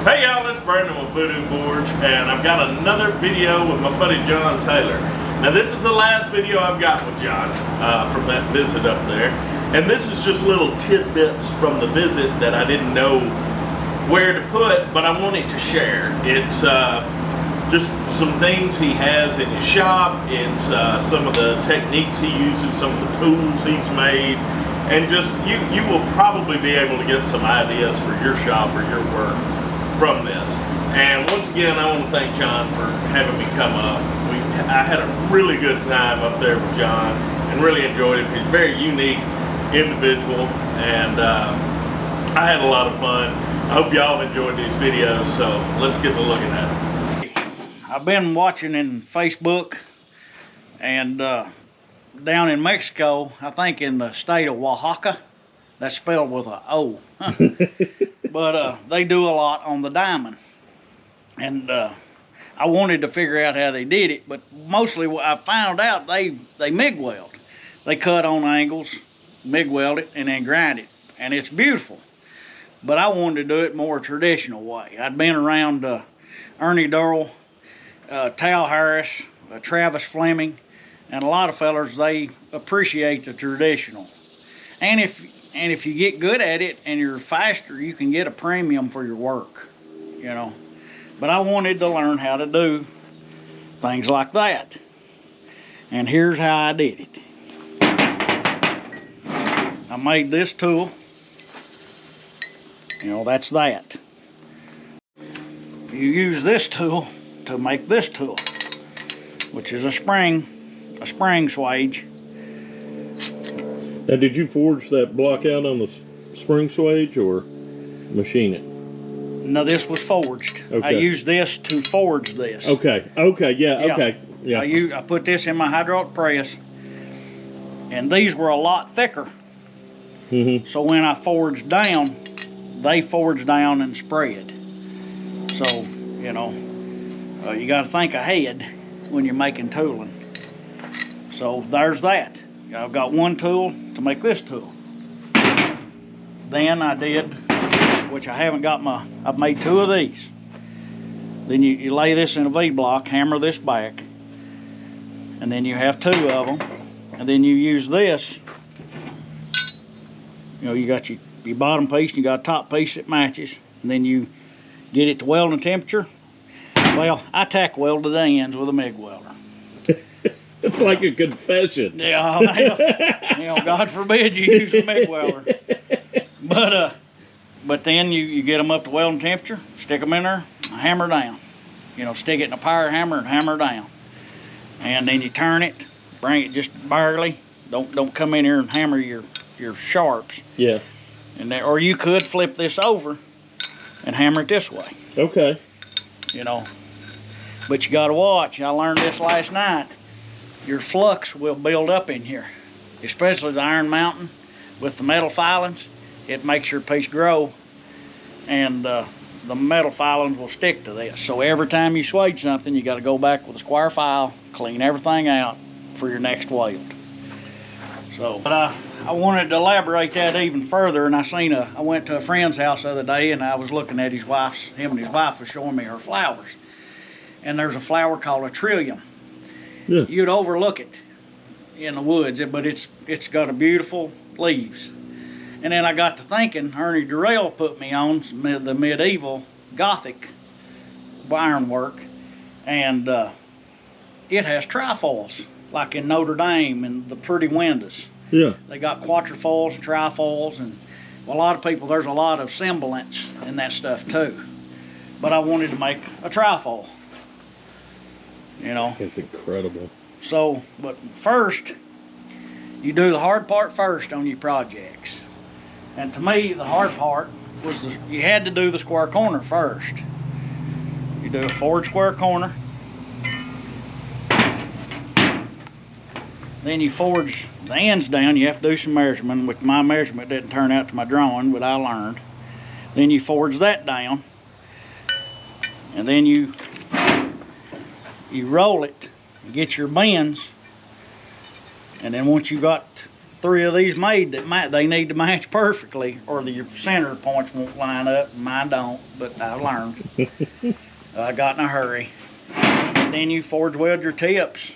Hey y'all, it's Brandon with Voodoo Forge, and I've got another video with my buddy John Taylor. Now this is the last video I've got with John from that visit up there. And this is just little tidbits from the visit that I didn't know where to put, but I wanted to share. It's just some things he has in his shop. It's some of the techniques he uses, some of the tools he's made. And just, you will probably be able to get some ideas for your shop or your work from this. And once again, I want to thank John for having me come up. I had a really good time up there with John and really enjoyed it. He's a very unique individual, and I had a lot of fun. I hope y'all enjoyed these videos, so let's get to looking at them. I've been watching in Facebook and down in Mexico, I think in the state of Oaxaca, that's spelled with a O. But they do a lot on the diamond. And I wanted to figure out how they did it, but mostly what I found out, they MIG weld. They cut on angles, MIG weld it, and then grind it. And it's beautiful. But I wanted to do it more traditional way. I'd been around Ernie Durrell, Tal Harris, Travis Fleming, and a lot of fellers, they appreciate the traditional. And if you get good at it and you're faster, you can get a premium for your work, you know. But I wanted to learn how to do things like that. And here's how I did it. I made this tool. You know, that's that. You use this tool to make this tool, which is a spring swage. Now, did you forge that block out on the spring swage or machine it? No, this was forged. Okay. I used this to forge this. Okay, yeah, okay. Yeah. I put this in my hydraulic press, and these were a lot thicker. Mm-hmm. So when I forged down, they forged down and spread. So, you know, you got to think ahead when you're making tooling. So there's that. I've got one tool to make this tool. Then I did, which I haven't got I've made two of these. Then you lay this in a V-block, hammer this back, and then you have two of them. And then you use this, you know, you got your bottom piece and you got a top piece that matches. And then you get it to welding temperature. Well, I tack weld to the ends with a MIG welder. It's like a confession. Yeah, you know, God forbid you use a MIG welder. But then you get them up to welding temperature, stick them in there, hammer down. You know, stick it in a power hammer and hammer down. And then you turn it, bring it just barely. Don't come in here and hammer your sharps. Yeah. And or you could flip this over and hammer it this way. Okay. You know, but you got to watch. I learned this last night. Your flux will build up in here, especially the Iron Mountain with the metal filings. It makes your piece grow, and the metal filings will stick to this. So every time you swage something, you got to go back with a square file, clean everything out for your next weld. So, but I wanted to elaborate that even further, and I went to a friend's house the other day, and I was looking at him and his wife was showing me her flowers, and there's a flower called a trillium. Yeah. You'd overlook it in the woods, but it's got a beautiful leaves. And then I got to thinking, Ernie Durrell put me on the medieval Gothic ironwork, and it has trifoils, like in Notre Dame and the pretty windows. Yeah. They got quatrefoils, trifoils, and a lot of people, there's a lot of semblance in that stuff too. But I wanted to make a trifoil. You know, it's incredible. So, but first, you do the hard part first on your projects. And to me, the hard part was you had to do the square corner first. You do a forward square corner. Then you forge the ends down. You have to do some measurement, which my measurement didn't turn out to my drawing, but I learned. Then you forge that down. And then you roll it, you get your bends, and then once you got 3 of these made that they need to match perfectly, or your center points won't line up. Mine don't, but I learned. I got in a hurry. Then you forge weld your tips,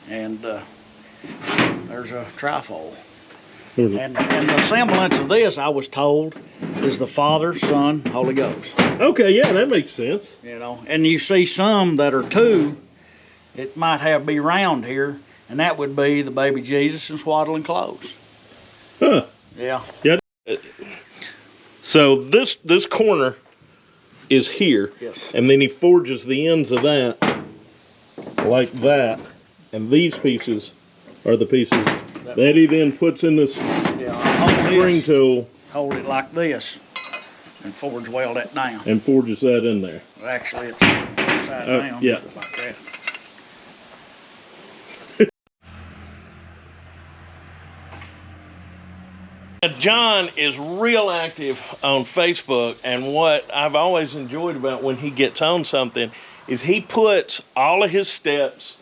and there's a trifold. And the semblance of this, I was told, is the Father, Son, Holy Ghost. Okay, yeah, that makes sense. You know, and you see some that are 2, it might be round here, and that would be the baby Jesus in swaddling clothes. Huh. Yeah. Yeah. So this corner is here. Yes. And then he forges the ends of that like that. And these pieces are the pieces that he then puts in this spring tool. Hold it like this and forge weld that down. And forges that in there. Actually, it's upside down. Yeah. Like that. John is real active on Facebook, and what I've always enjoyed about when he gets on something is he puts all of his steps,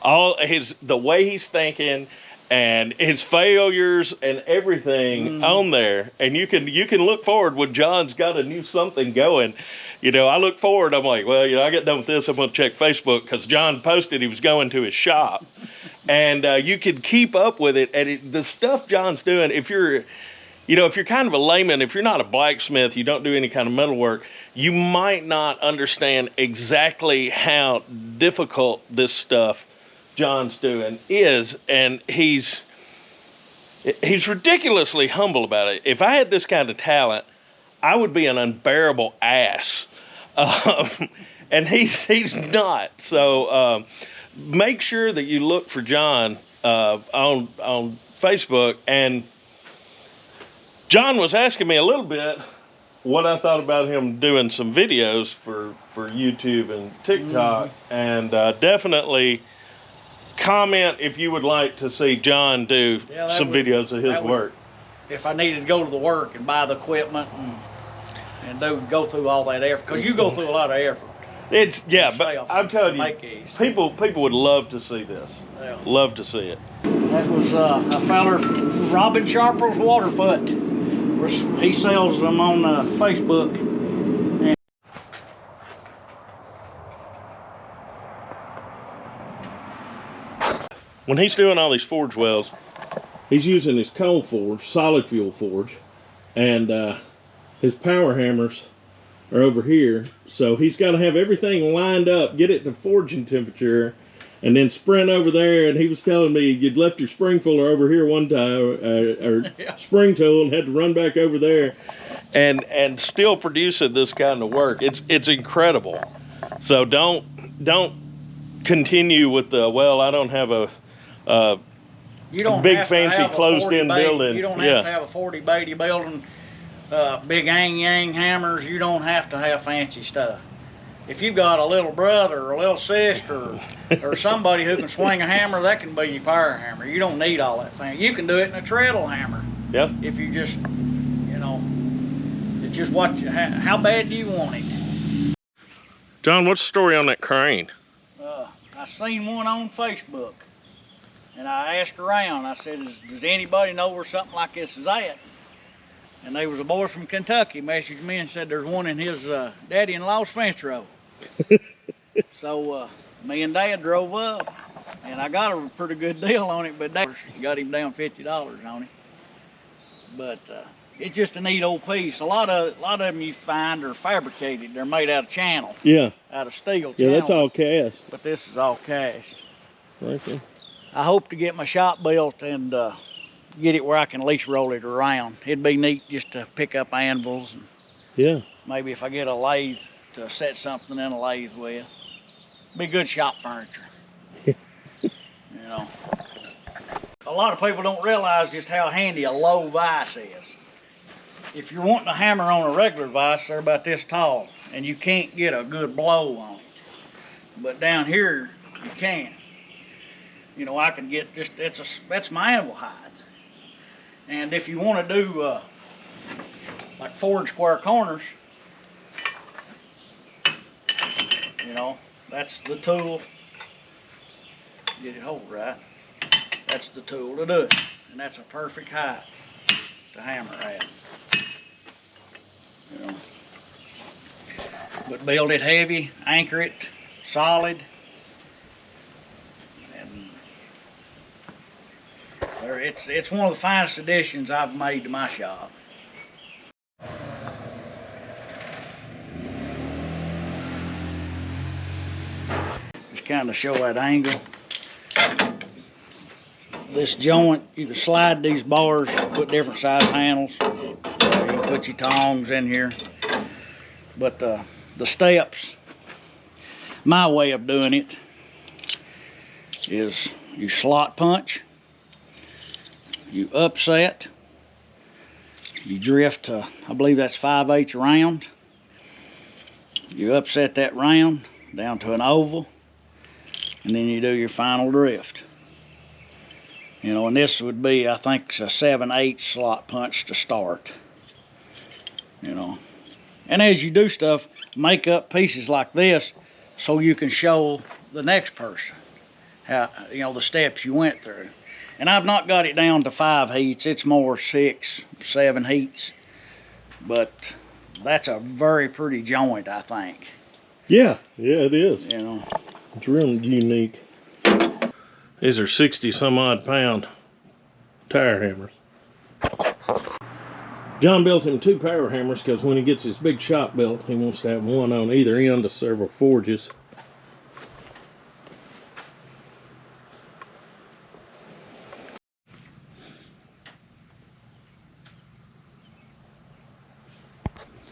the way he's thinking, and his failures and everything on there. And you can look forward when John's got a new something going. You know, I look forward, I'm like, well, you know, I get done with this, I'm going to check Facebook, because John posted he was going to his shop. And you can keep up with it. And the stuff John's doing, if you're kind of a layman, if you're not a blacksmith, you don't do any kind of metalwork, you might not understand exactly how difficult this stuff John's doing is. And he's ridiculously humble about it. If I had this kind of talent, I would be an unbearable ass. And he's not. So make sure that you look for John on Facebook. And John was asking me a little bit what I thought about him doing some videos for YouTube and TikTok. And definitely comment if you would like to see John do some videos of his work. If I needed to go to the work and buy the equipment and go through all that effort, because you go through a lot of effort. But I'm telling you, people would love to see this. Yeah. Love to see it. That was a feller, Robin Sharper's Waterfoot. He sells them on Facebook. And when he's doing all these forge welds, he's using his coal forge, solid fuel forge, and his power hammers are over here. So he's got to have everything lined up, get it to forging temperature, and then sprint over there. And he was telling me you'd left your spring fuller over here one time, spring tool, and had to run back over there, and still producing this kind of work. It's incredible. So don't continue with the, well, I don't have a big fancy closed-in building. You don't have to have a 40 Beatty building. Big yang hammers, you don't have to have fancy stuff. If you've got a little brother or a little sister or somebody who can swing a hammer, that can be your power hammer. You don't need all that fancy. You can do it in a treadle hammer. Yep. If you just, it's just how bad do you want it? John, what's the story on that crane? I seen one on Facebook, and I asked around. I said, does anybody know where something like this is at? And there was a boy from Kentucky messaged me and said there's one in his daddy-in-law's fence row. So me and Dad drove up, and I got a pretty good deal on it, but Dad got him down $50 on it. But it's just a neat old piece. A lot of them you find are fabricated. They're made out of channel. Yeah. Out of steel. Yeah, that's all cast. But this is all cast. Right there. I hope to get my shop built and get it where I can at least roll it around. It'd be neat just to pick up anvils. And maybe if I get a lathe to set something in a lathe with. Be good shop furniture. A lot of people don't realize just how handy a low vise is. If you're wanting to hammer on a regular vise, they're about this tall, and you can't get a good blow on it. But down here, you can. I can get that's my anvil height. And if you want to do like forge square corners, that's the tool. Get it hold right. That's the tool to do it. and that's a perfect height to hammer at. You know. But build it heavy, anchor it solid, and it's one of the finest additions I've made to my shop. Just kind of show that angle. This joint, you can slide these bars, put different size handles. You can put your tongs in here. But the steps, my way of doing it is you slot punch, you upset, you drift to, I believe that's 5/8 round. You upset that round down to an oval, and then you do your final drift. You know, and this would be, I think, it's a 7/8 slot punch to start. You know, and as you do stuff, make up pieces like this so you can show the next person how, you know, the steps you went through. And I've not got it down to 5 heats, it's more 6, 7 heats. But that's a very pretty joint, I think. Yeah, it is. You know, it's real unique. These are 60 some odd pound tire hammers. John built him 2 power hammers because when he gets his big shop built, he wants to have one on either end of several forges.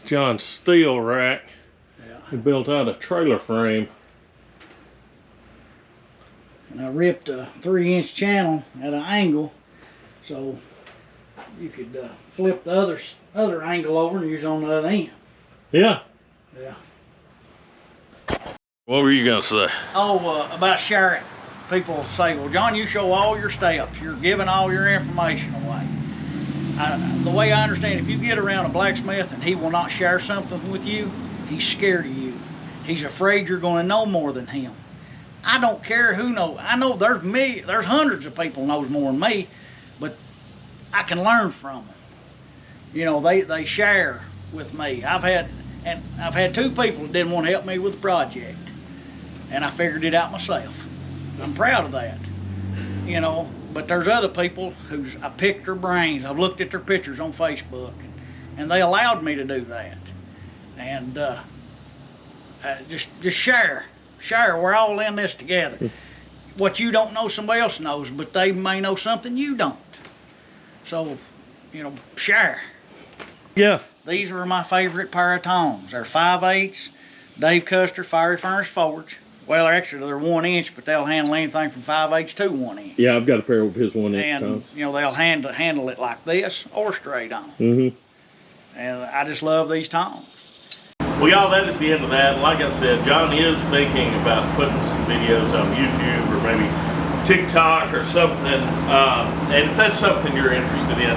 John's steel rack, he built out a trailer frame. And I ripped a 3-inch channel at an angle so you could flip the other angle over and use it on the other end. Yeah. Yeah. What were you gonna say? Oh, about sharing. People say, well, John, you show all your steps. You're giving all your information away. The way I understand it, if you get around a blacksmith and he will not share something with you, he's scared of you. He's afraid you're going to know more than him. I don't care who knows. I know there's hundreds of people knows more than me, but I can learn from them. You know, they share with me. I've had 2 people that didn't want to help me with the project, and I figured it out myself. I'm proud of that. You know, but there's other people I picked their brains. I've looked at their pictures on Facebook, and they allowed me to do that. And just share. We're all in this together. What you don't know, somebody else knows, but they may know something you don't. So, you know, share. Yeah. These are my favorite pair of tongs. They're 5/8 Dave Custer Fiery Furnace Forge. Well, actually, they're 1 inch, but they'll handle anything from 5/8 to 1 inch. Yeah, I've got a pair of his 1 inch and, tongs. You know, they'll handle it like this or straight on. Mm-hmm. And I just love these tongs. Well, y'all, that is the end of that. And like I said, John is thinking about putting some videos on YouTube or maybe TikTok or something. And if that's something you're interested in,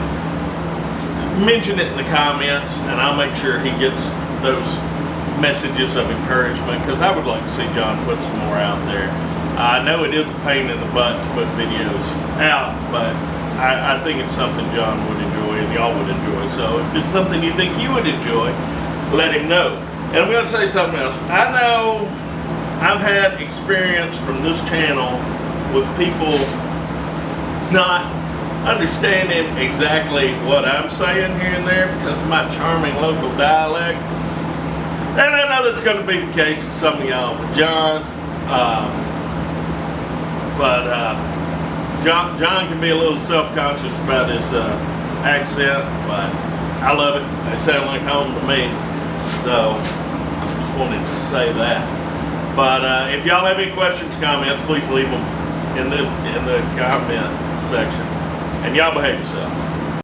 mention it in the comments, and I'll make sure he gets those messages of encouragement, because I would like to see John put some more out there. I know it is a pain in the butt to put videos out, but I think it's something John would enjoy and y'all would enjoy. So if it's something you think you would enjoy, let him know. And I'm going to say something else. I know I've had experience from this channel with people not understanding exactly what I'm saying here and there because of my charming local dialect. And I know that's going to be the case with some of y'all with John. John can be a little self-conscious about his accent, but I love it. It sounds like home to me. So, just wanted to say that. But if y'all have any questions, comments, please leave them in the comment section. And y'all behave yourselves.